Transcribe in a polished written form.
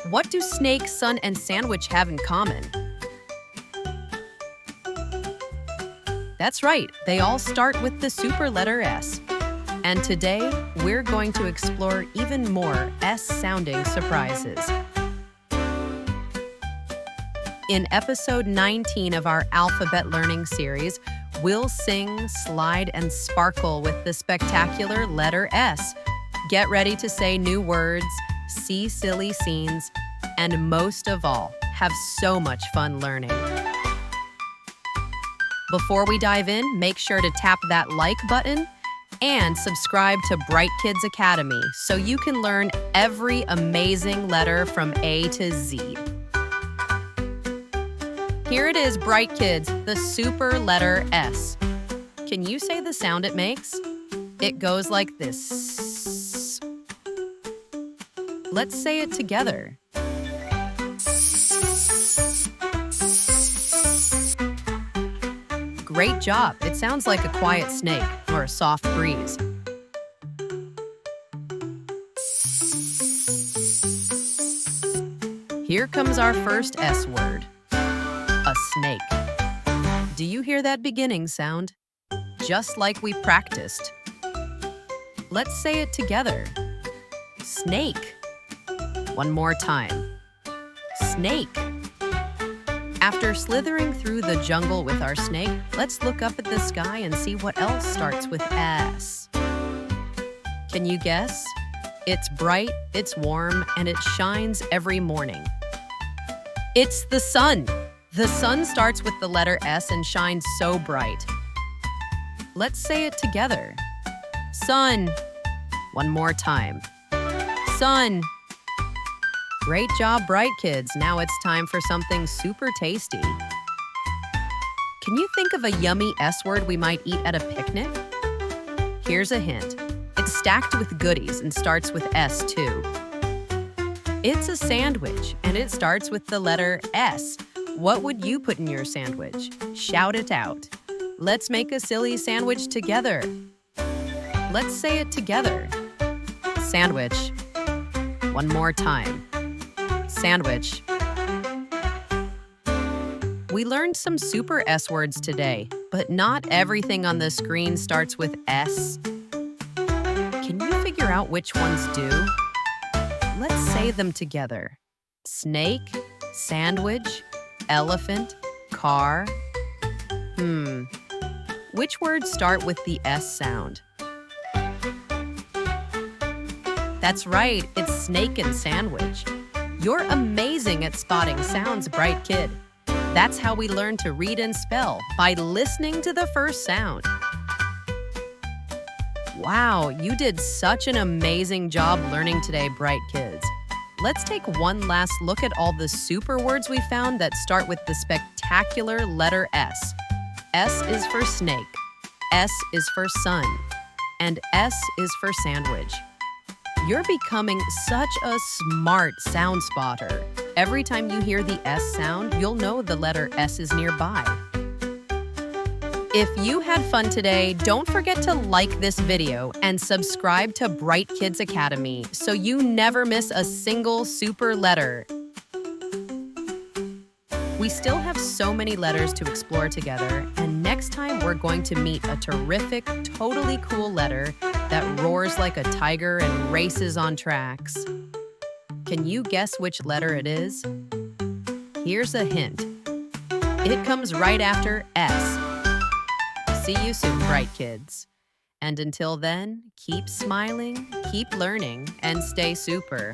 What do snake, sun, and sandwich have in common? That's right, they all start with the super letter S. And today, we're going to explore even more S-sounding surprises. In episode 19 of our alphabet learning series, we'll sing, slide, and sparkle with the spectacular letter S. Get ready to say new words, see silly scenes, and most of all, have so much fun learning. Before we dive in, make sure to tap that like button and subscribe to BrightKids Academy so you can learn every amazing letter from A to Z. Here it is, BrightKids, the super letter S. Can you say the sound it makes? It goes like this. Let's say it together. Great job. It sounds like a quiet snake or a soft breeze. Here comes our first S word, a snake. Do you hear that beginning sound? Just like we practiced. Let's say it together. Snake. One more time. Snake. After slithering through the jungle with our snake, let's look up at the sky and see what else starts with S. Can you guess? It's bright, it's warm, and it shines every morning. It's the sun. The sun starts with the letter S and shines so bright. Let's say it together. Sun. One more time. Sun. Great job, BrightKids. Now it's time for something super tasty. Can you think of a yummy S word we might eat at a picnic? Here's a hint. It's stacked with goodies and starts with S too. It's a sandwich, and it starts with the letter S. What would you put in your sandwich? Shout it out. Let's make a silly sandwich together. Let's say it together. Sandwich. One more time. Sandwich. We learned some super S words today, but not everything on the screen starts with S. Can you figure out which ones do? Let's say them together. Snake, sandwich, elephant, car. Which words start with the S sound? That's right, it's snake and sandwich. You're amazing at spotting sounds, Bright Kid. That's how we learn to read and spell, by listening to the first sound. Wow, you did such an amazing job learning today, Bright Kids. Let's take one last look at all the super words we found that start with the spectacular letter S. S is for snake, S is for sun, and S is for sandwich. You're becoming such a smart sound spotter. Every time you hear the S sound, you'll know the letter S is nearby. If you had fun today, don't forget to like this video and subscribe to BrightKids Academy so you never miss a single super letter. We still have so many letters to explore together, and next time we're going to meet a terrific, totally cool letter that roars like a tiger and races on tracks. Can you guess which letter it is? Here's a hint. It comes right after S. See you soon, Bright Kids. And until then, keep smiling, keep learning, and stay super.